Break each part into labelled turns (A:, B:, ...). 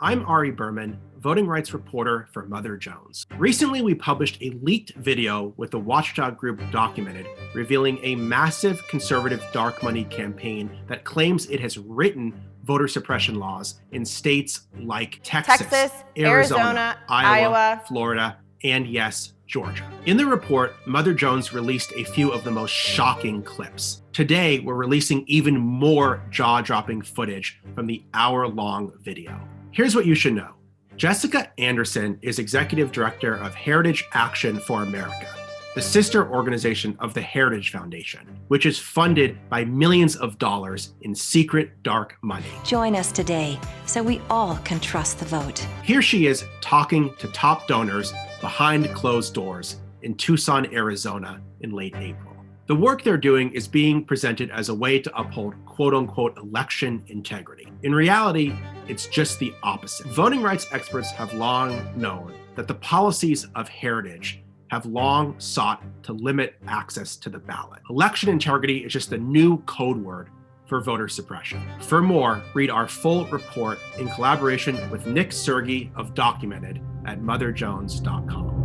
A: I'm Ari Berman, voting rights reporter for Mother Jones. Recently, we published a leaked video with the watchdog group Documented, revealing a massive conservative dark money campaign that claims it has written voter suppression laws in states like Texas, Arizona, Iowa, Florida, and yes, Georgia. In the report, Mother Jones released a few of the most shocking clips. Today, we're releasing even more jaw-dropping footage from the hour-long video. Here's what you should know. Jessica Anderson is executive director of Heritage Action for America, the sister organization of the Heritage Foundation, which is funded by millions of dollars in secret dark money.
B: Join us today so we all can trust the vote.
A: Here she is talking to top donors behind closed doors in Tucson, Arizona in late April. The work they're doing is being presented as a way to uphold quote-unquote election integrity. In reality, it's just the opposite. Voting rights experts have long known that the policies of Heritage have long sought to limit access to the ballot. Election integrity is just a new code word for voter suppression. For more, read our full report in collaboration with Nick Sergey of Documented at motherjones.com.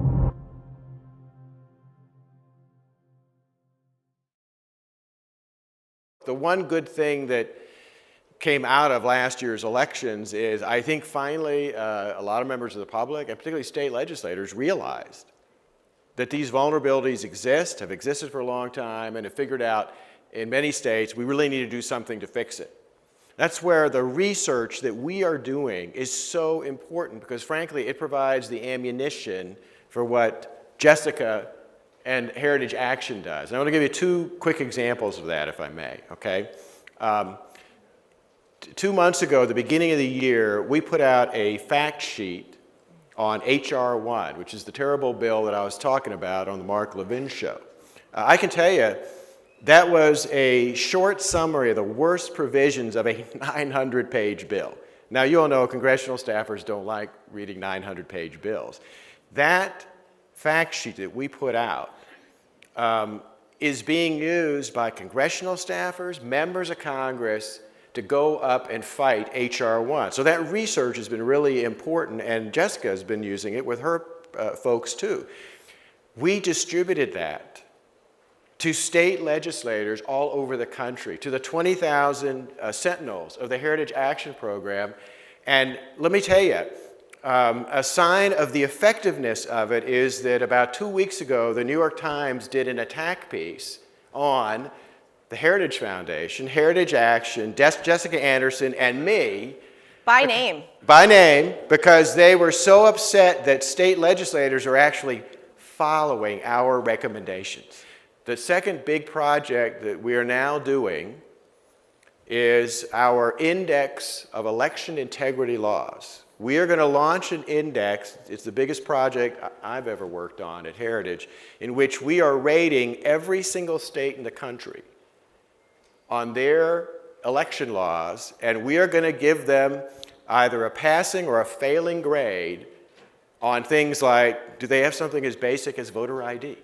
C: The one good thing that came out of last year's elections is I think finally a lot of members of the public, and particularly state legislators, realized that these vulnerabilities exist, have existed for a long time, and have figured out in many states we really need to do something to fix it. That's where the research that we are doing is so important because frankly it provides the ammunition for what Jessica and Heritage Action does. And I want to give you two quick examples of that, if I may, okay? 2 months ago, at the beginning of the year, we put out a fact sheet on H.R. 1, which is the terrible bill that I was talking about on the Mark Levin show. I can tell you, that was a short summary of the worst provisions of a 900-page bill. Now, you all know congressional staffers don't like reading 900-page bills. That fact sheet that we put out is being used by congressional staffers, members of Congress, to go up and fight H.R. 1. So that research has been really important, and Jessica has been using it with her folks too. We distributed that to state legislators all over the country, to the 20,000 sentinels of the Heritage Action Program, and let me tell you, a sign of the effectiveness of it is that about 2 weeks ago, the New York Times did an attack piece on the Heritage Foundation, Heritage Action, Jessica Anderson, and me.
D: By name.
C: By name, because they were so upset that state legislators are actually following our recommendations. The second big project that we are now doing is our Index of Election Integrity Laws. We are going to launch an index, it's the biggest project I've ever worked on at Heritage, in which we are rating every single state in the country on their election laws, and we are going to give them either a passing or a failing grade on things like, do they have something as basic as voter ID?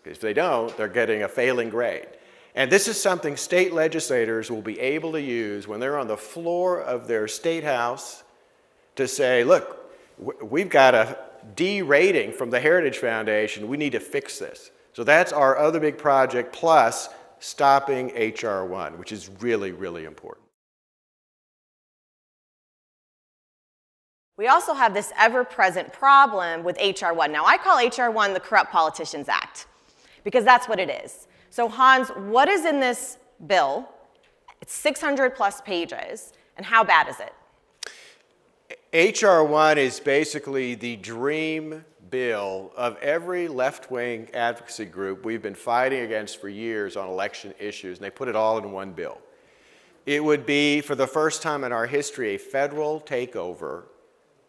C: If they don't, they're getting a failing grade. And this is something state legislators will be able to use when they're on the floor of their state house to say, look, we've got a D rating from the Heritage Foundation, we need to fix this. So that's our other big project, plus stopping H.R. 1, which is really, really important.
D: We also have this ever-present problem with H.R. 1. Now, I call H.R. 1 the Corrupt Politicians Act, because that's what it is. So, Hans, what is in this bill? It's 600 plus pages, and how bad is it?
C: H.R. 1 is basically the dream bill of every left-wing advocacy group we've been fighting against for years on election issues, and they put it all in one bill. It would be, for the first time in our history, a federal takeover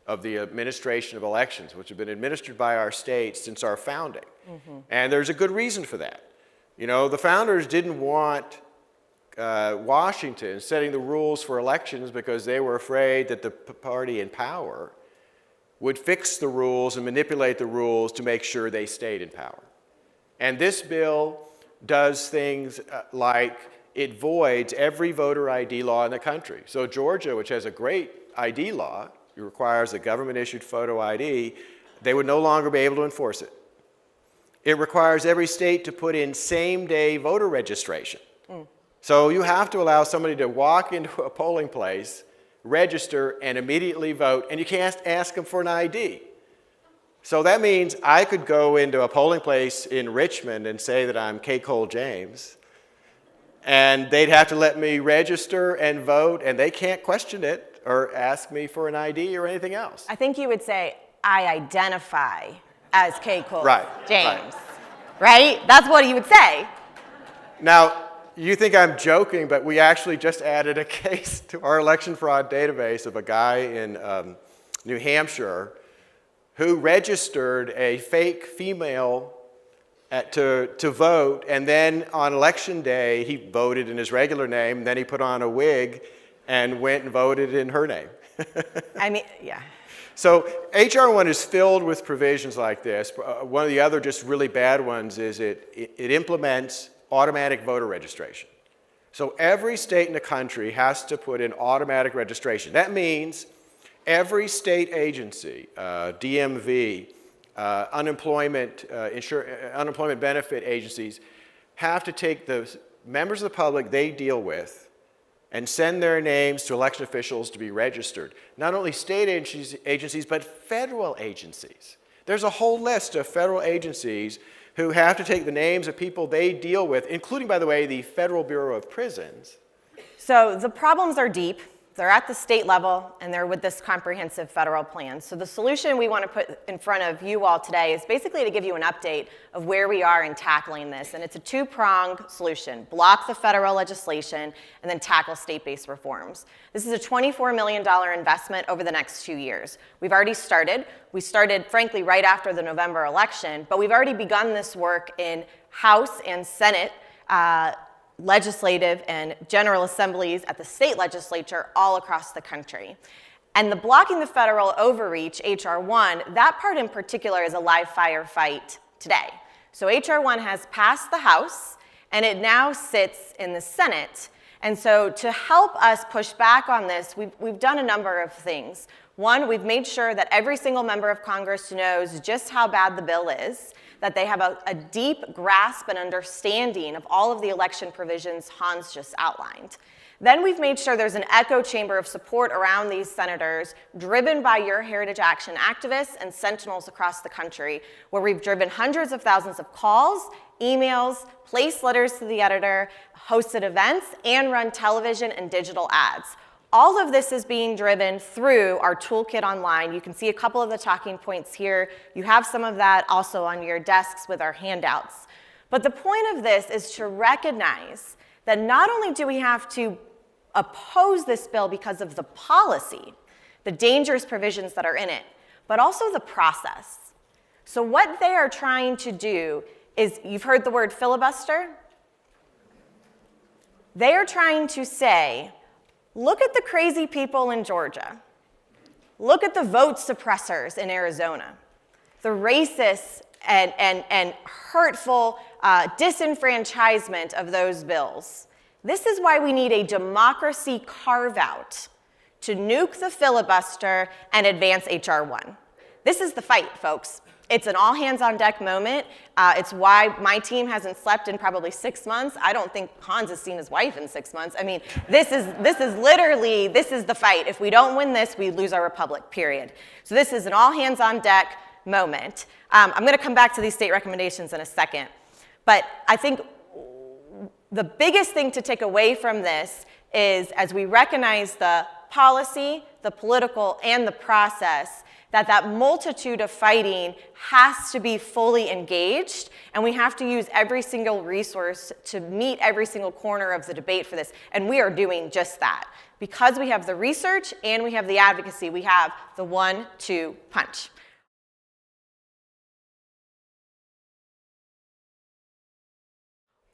C: of the administration of elections, which have been administered by our states since our founding. Mm-hmm. And there's a good reason for that. You know, the founders didn't want Washington setting the rules for elections because they were afraid that the party in power would fix the rules and manipulate the rules to make sure they stayed in power. And this bill does things like it voids every voter ID law in the country. So Georgia, which has a great ID law, requires a government-issued photo ID, they would no longer be able to enforce it. It requires every state to put in same-day voter registration. So you have to allow somebody to walk into a polling place, register, and immediately vote, and you can't ask them for an ID. So that means I could go into a polling place in Richmond and say that I'm K. Cole James, and they'd have to let me register and vote, and they can't question it or ask me for an ID or anything else.
D: I think you would say, I identify as K. Cole James. Right? That's what you would say.
C: Now, you think I'm joking, but we actually just added a case to our election fraud database of a guy in New Hampshire who registered a fake female to vote, and then on election day, he voted in his regular name, then he put on a wig and went and voted in her name.
D: I mean, yeah.
C: So H.R. 1 is filled with provisions like this. One of the other just really bad ones is it implements automatic voter registration. So every state in the country has to put in automatic registration. That means every state agency, DMV, unemployment benefit agencies, have to take the members of the public they deal with and send their names to election officials to be registered. Not only state agencies, but federal agencies. There's a whole list of federal agencies who have to take the names of people they deal with, including, by the way, the Federal Bureau of Prisons.
D: So the problems are deep. They're at the state level, and they're with this comprehensive federal plan. So the solution we want to put in front of you all today is basically to give you an update of where we are in tackling this. And it's a two-pronged solution: block the federal legislation and then tackle state-based reforms. This is a $24 million investment over the next 2 years. We've already started. We started, frankly, right after the November election, but we've already begun this work in House and Senate legislative and general assemblies at the state legislature all across the country. And the blocking the federal overreach, H.R. 1, that part in particular is a live fire fight today. So H.R. 1 has passed the House, and it now sits in the Senate. And so to help us push back on this, we've done a number of things. One, we've made sure that every single member of Congress knows just how bad the bill is, that they have a deep grasp and understanding of all of the election provisions Hans just outlined. Then we've made sure there's an echo chamber of support around these senators, driven by your Heritage Action activists and sentinels across the country, where we've driven hundreds of thousands of calls, emails, placed letters to the editor, hosted events, and run television and digital ads. All of this is being driven through our toolkit online. You can see a couple of the talking points here. You have some of that also on your desks with our handouts. But the point of this is to recognize that not only do we have to oppose this bill because of the policy, the dangerous provisions that are in it, but also the process. So what they are trying to do is, you've heard the word filibuster? They are trying to say, look at the crazy people in Georgia. Look at the vote suppressors in Arizona, the racist and hurtful disenfranchisement of those bills. This is why we need a democracy carve-out to nuke the filibuster and advance H.R. 1. This is the fight, folks. It's an all-hands-on-deck moment. It's why my team hasn't slept in probably 6 months. I don't think Hans has seen his wife in 6 months. I mean, this is the fight. If we don't win this, we lose our republic, period. So this is an all-hands-on-deck moment. I'm going to come back to these state recommendations in a second. But I think the biggest thing to take away from this is, as we recognize the policy, the political, and the process, that multitude of fighting has to be fully engaged, and we have to use every single resource to meet every single corner of the debate for this, and we are doing just that. Because we have the research and we have the advocacy, we have the 1-2 punch.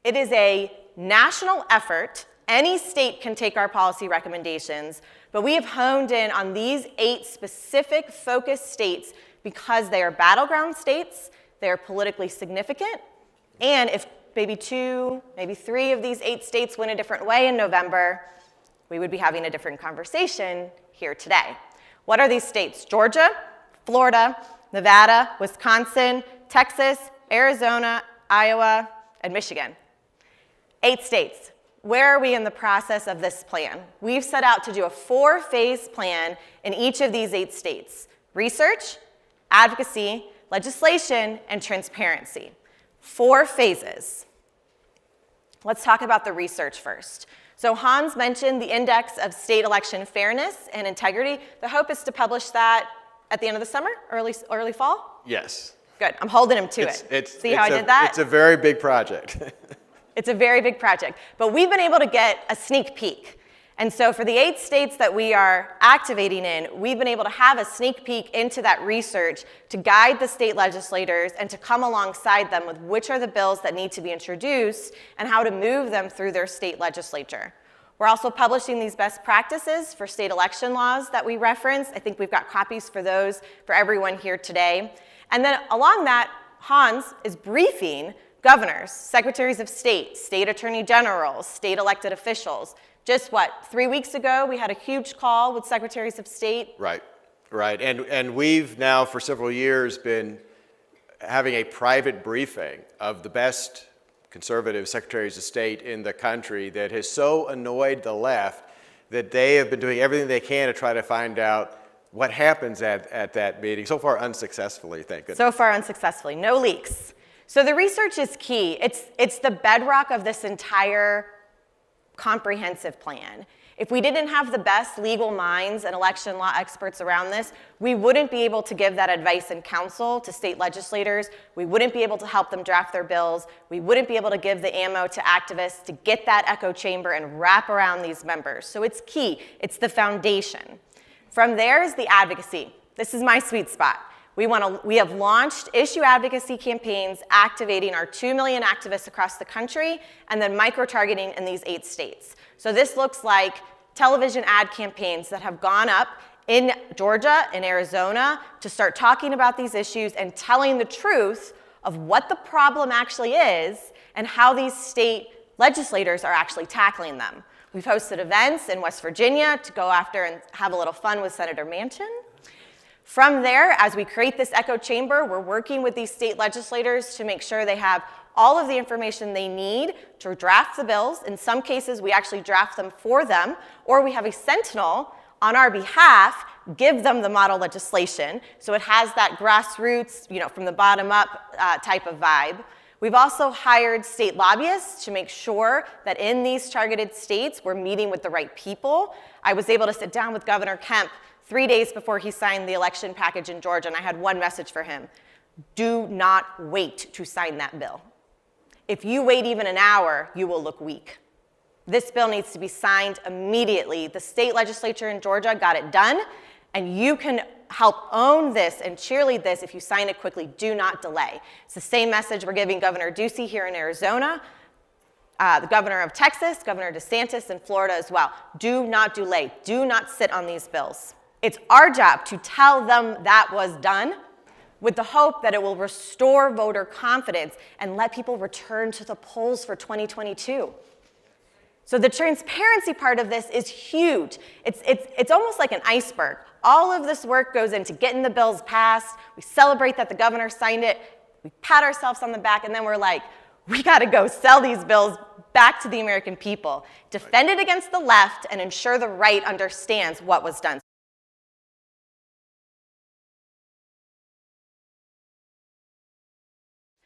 D: It is a national effort. Any state can take our policy recommendations, but we have honed in on these 8 specific focused states because they are battleground states, they are politically significant, and if maybe 2, maybe 3 of these 8 states went a different way in November, we would be having a different conversation here today. What are these states? Georgia, Florida, Nevada, Wisconsin, Texas, Arizona, Iowa, and Michigan. 8 states. Where are we in the process of this plan? We've set out to do a 4-phase plan in each of these 8 states: research, advocacy, legislation, and transparency. 4 phases. Let's talk about the research first. So Hans mentioned the Index of State Election Fairness and Integrity. The hope is to publish that at the end of the summer, early fall?
C: Yes.
D: Good, I'm holding him to it. See how I did that?
C: It's a very big project.
D: It's a very big project, but we've been able to get a sneak peek. And so for the 8 states that we are activating in, we've been able to have a sneak peek into that research to guide the state legislators and to come alongside them with which are the bills that need to be introduced and how to move them through their state legislature. We're also publishing these best practices for state election laws that we reference. I think we've got copies for those for everyone here today. And then along that, Hans is briefing governors, secretaries of state, state attorney generals, state elected officials. Just 3 weeks ago, we had a huge call with secretaries of state.
C: Right. And we've now for several years been having a private briefing of the best conservative secretaries of state in the country that has so annoyed the left that they have been doing everything they can to try to find out what happens at that meeting. So far unsuccessfully, thank goodness.
D: So far unsuccessfully, no leaks. So the research is key. It's the bedrock of this entire comprehensive plan. If we didn't have the best legal minds and election law experts around this, we wouldn't be able to give that advice and counsel to state legislators. We wouldn't be able to help them draft their bills. We wouldn't be able to give the ammo to activists to get that echo chamber and wrap around these members. So it's key. It's the foundation. From there is the advocacy. This is my sweet spot. We have launched issue advocacy campaigns activating our 2 million activists across the country and then micro-targeting in these 8 states. So this looks like television ad campaigns that have gone up in Georgia and Arizona to start talking about these issues and telling the truth of what the problem actually is and how these state legislators are actually tackling them. We've hosted events in West Virginia to go after and have a little fun with Senator Manchin. From there, as we create this echo chamber, we're working with these state legislators to make sure they have all of the information they need to draft the bills. In some cases, we actually draft them for them, or we have a sentinel on our behalf give them the model legislation. So it has that grassroots, from the bottom up type of vibe. We've also hired state lobbyists to make sure that in these targeted states, we're meeting with the right people. I was able to sit down with Governor Kemp 3 days before he signed the election package in Georgia, and I had one message for him. Do not wait to sign that bill. If you wait even an hour, you will look weak. This bill needs to be signed immediately. The state legislature in Georgia got it done, and you can help own this and cheerlead this if you sign it quickly. Do not delay. It's the same message we're giving Governor Ducey here in Arizona, the governor of Texas, Governor DeSantis in Florida as well. Do not delay. Do not sit on these bills. It's our job to tell them that was done with the hope that it will restore voter confidence and let people return to the polls for 2022. So the transparency part of this is huge. It's almost like an iceberg. All of this work goes into getting the bills passed. We celebrate that the governor signed it. We pat ourselves on the back, and then we're like, we got to go sell these bills back to the American people, defend it against the left, and ensure the right understands what was done.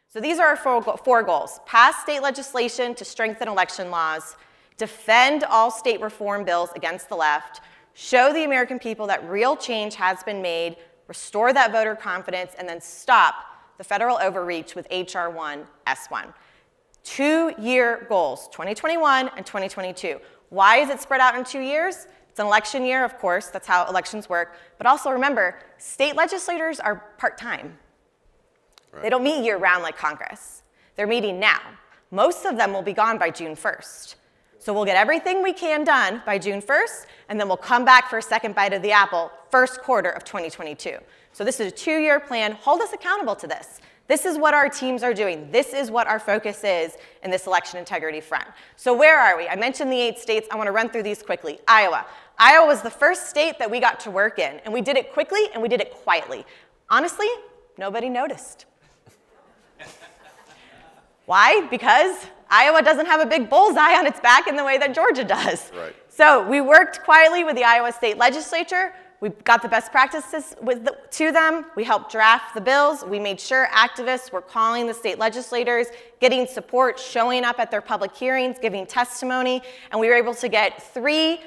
D: So these are our 4 goals. Pass state legislation to strengthen election laws, defend all state reform bills against the left, show the American people that real change has been made, restore that voter confidence, and then stop the federal overreach with H.R. 1 S1. 2-year goals, 2021 and 2022. Why is it spread out in 2 years? It's an election year, of course, that's how elections work. But also remember, state legislators are part-time. Right. They don't meet year-round like Congress. They're meeting now. Most of them will be gone by June 1st. So we'll get everything we can done by June 1st, and then we'll come back for a second bite of the apple, first quarter of 2022. So this is a 2-year plan. Hold us accountable to this. This is what our teams are doing. This is what our focus is in this election integrity front. So where are we? I mentioned the 8 states. I want to run through these quickly. Iowa. Iowa was the first state that we got to work in, and we did it quickly and we did it quietly. Honestly, nobody noticed. Why? Because Iowa doesn't have a big bullseye on its back in the way that Georgia does.
C: Right.
D: So we worked quietly with the Iowa State Legislature. We got the best practices to them. We helped draft the bills. We made sure activists were calling the state legislators, getting support, showing up at their public hearings, giving testimony, and we were able to get three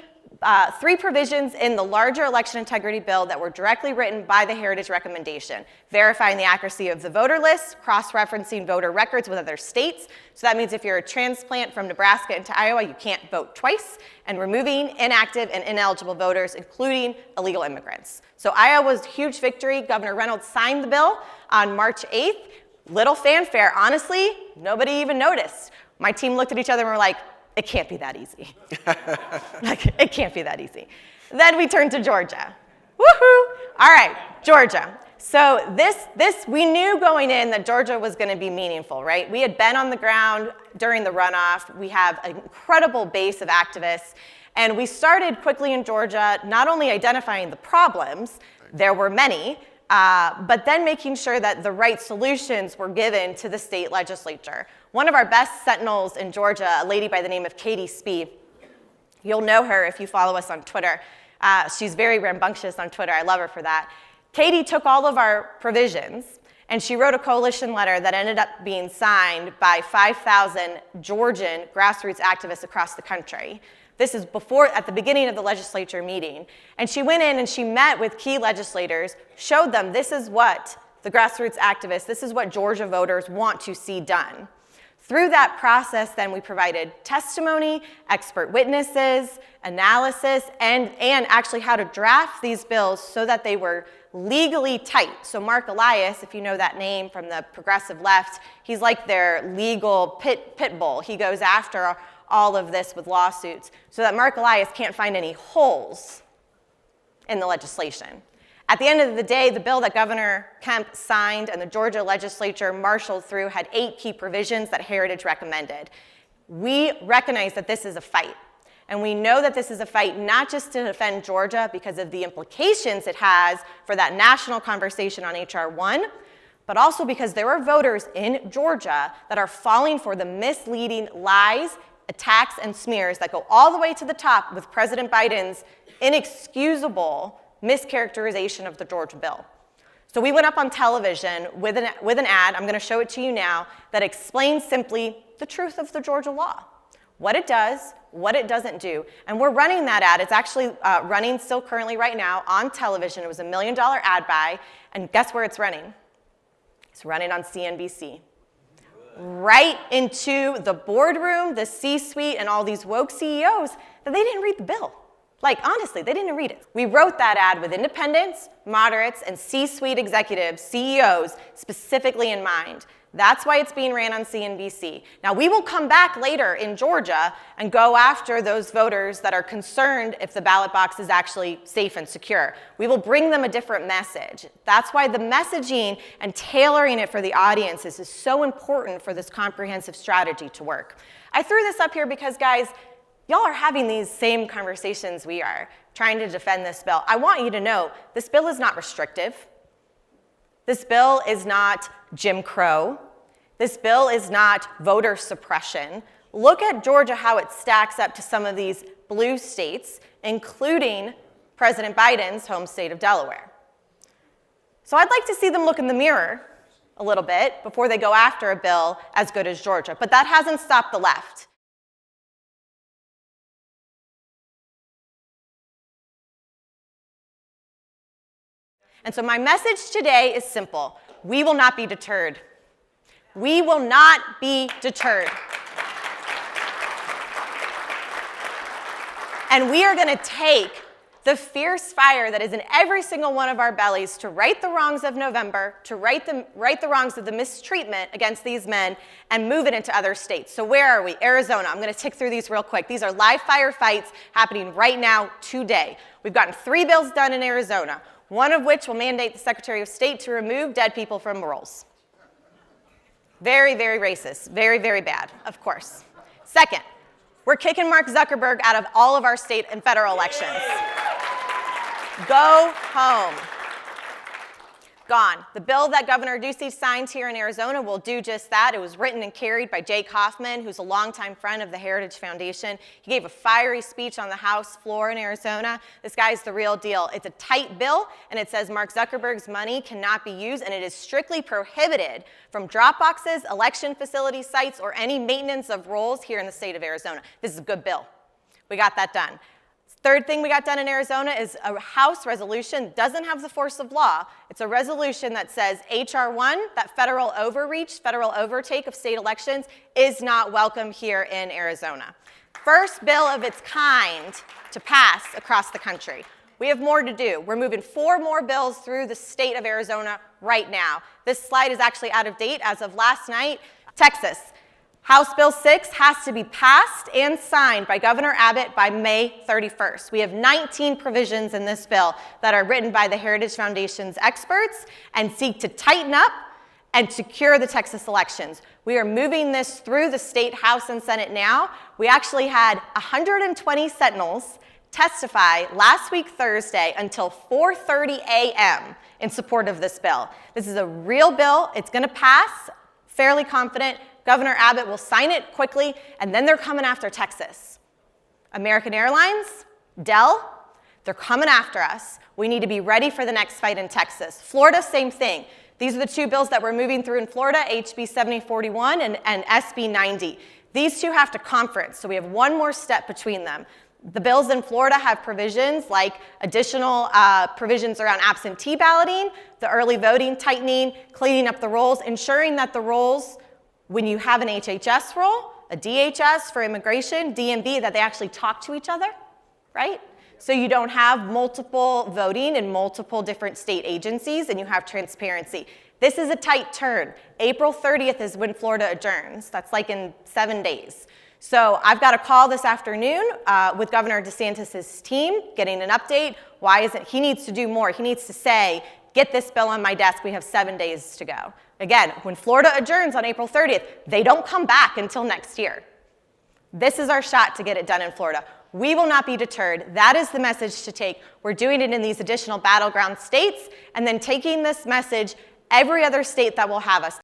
D: provisions in the larger election integrity bill that were directly written by the Heritage recommendation, verifying the accuracy of the voter list, cross-referencing voter records with other states. So that means if you're a transplant from Nebraska into Iowa, you can't vote twice, and removing inactive and ineligible voters, including illegal immigrants. So Iowa's huge victory. Governor Reynolds signed the bill on March 8th. Little fanfare. Honestly, nobody even noticed. My team looked at each other and were like, it can't be that easy. Like, it can't be that easy. Then we turned to Georgia. Woohoo! All right, Georgia. So we knew going in that Georgia was going to be meaningful, right? We had been on the ground during the runoff. We have an incredible base of activists. And we started quickly in Georgia, not only identifying the problems, there were many, but then making sure that the right solutions were given to the state legislature. One of our best sentinels in Georgia, a lady by the name of Katie Spee, you'll know her if you follow us on Twitter. She's very rambunctious on Twitter. I love her for that. Katie took all of our provisions and she wrote a coalition letter that ended up being signed by 5,000 Georgian grassroots activists across the country. This is at the beginning of the legislature meeting. And she went in and she met with key legislators, showed them this is what the grassroots activists, this is what Georgia voters want to see done. Through that process, then we provided testimony, expert witnesses, analysis, and actually how to draft these bills so that they were legally tight. So Mark Elias, if you know that name from the progressive left, he's like their legal pit bull. He goes after all of this with lawsuits so that Mark Elias can't find any holes in the legislation. At the end of the day, the bill that Governor Kemp signed and the Georgia legislature marshaled through had 8 key provisions that Heritage recommended. We recognize that this is a fight. And we know that this is a fight not just to defend Georgia because of the implications it has for that national conversation on H.R. 1, but also because there are voters in Georgia that are falling for the misleading lies, attacks, and smears that go all the way to the top with President Biden's inexcusable mischaracterization of the Georgia bill. So we went up on television with an ad, I'm going to show it to you now, that explains simply the truth of the Georgia law, what it does, what it doesn't do. And we're running that ad. It's actually running still currently right now on television. It was a $1 million ad buy, and guess where it's running? It's running on CNBC. Right into the boardroom, the C-suite, and all these woke CEOs that they didn't read the bill. Like, honestly, they didn't read it. We wrote that ad with independents, moderates, and C-suite executives, CEOs, specifically in mind. That's why it's being ran on CNBC. Now, we will come back later in Georgia and go after those voters that are concerned if the ballot box is actually safe and secure. We will bring them a different message. That's why the messaging and tailoring it for the audiences is so important for this comprehensive strategy to work. I threw this up here because, guys, y'all are having these same conversations we are, trying to defend this bill. I want you to know this bill is not restrictive. This bill is not Jim Crow. This bill is not voter suppression. Look at Georgia, how it stacks up to some of these blue states, including President Biden's home state of Delaware. So I'd like to see them look in the mirror a little bit before they go after a bill as good as Georgia. But that hasn't stopped the left. And so my message today is simple. We will not be deterred. We will not be deterred. And we are going to take the fierce fire that is in every single one of our bellies to right the wrongs of November, to right the wrongs of the mistreatment against these men, and move it into other states. So where are we? Arizona. I'm going to tick through these real quick. These are live fire fights happening right now, today. We've gotten 3 bills done in Arizona, one of which will mandate the Secretary of State to remove dead people from rolls. Very, very racist. Very, very bad, of course. Second, We're kicking Mark Zuckerberg out of all of our state and federal elections. Go home. Gone. The bill that Governor Ducey signed here in Arizona will do just that. It was written and carried by Jake Hoffman, who's a longtime friend of the Heritage Foundation. He gave a fiery speech on the House floor in Arizona. This guy's the real deal. It's a tight bill, and it says Mark Zuckerberg's money cannot be used, and it is strictly prohibited from drop boxes, election facility sites, or any maintenance of rolls here in the state of Arizona. This is a good bill. We got that done. Third thing we got done in Arizona is a House resolution. Doesn't have the force of law. It's a resolution that says H.R. 1, that federal overreach, federal overtake of state elections, is not welcome here in Arizona. First bill of its kind to pass across the country. We have more to do. We're moving 4 more bills through the state of Arizona right now. This slide is actually out of date as of last night. Texas. House Bill 6 has to be passed and signed by Governor Abbott by May 31st. We have 19 provisions in this bill that are written by the Heritage Foundation's experts and seek to tighten up and secure the Texas elections. We are moving this through the state House and Senate now. We actually had 120 sentinels testify last week Thursday until 4:30 a.m. in support of this bill. This is a real bill. It's going to pass, fairly confident. Governor Abbott will sign it quickly, and then they're coming after Texas. American Airlines, Dell, they're coming after us. We need to be ready for the next fight in Texas. Florida, same thing. These are the 2 bills that we're moving through in Florida, HB 7041 and SB 90. These 2 have to conference, so we have one more step between them. The bills in Florida have provisions like additional provisions around absentee balloting, the early voting tightening, cleaning up the rolls, ensuring that the rolls, when you have an HHS role, a DHS for immigration, DMV, that they actually talk to each other, right? So you don't have multiple voting in multiple different state agencies, and you have transparency. This is a tight turn. April 30th is when Florida adjourns. That's like in 7 days. So I've got a call this afternoon with Governor DeSantis' team, getting an update. Why isn't he needs to do more? He needs to say, get this bill on my desk. We have 7 days to go. Again, when Florida adjourns on April 30th, they don't come back until next year. This is our shot to get it done in Florida. We will not be deterred. That is the message to take. We're doing it in these additional battleground states, and then taking this message every other state that will have us.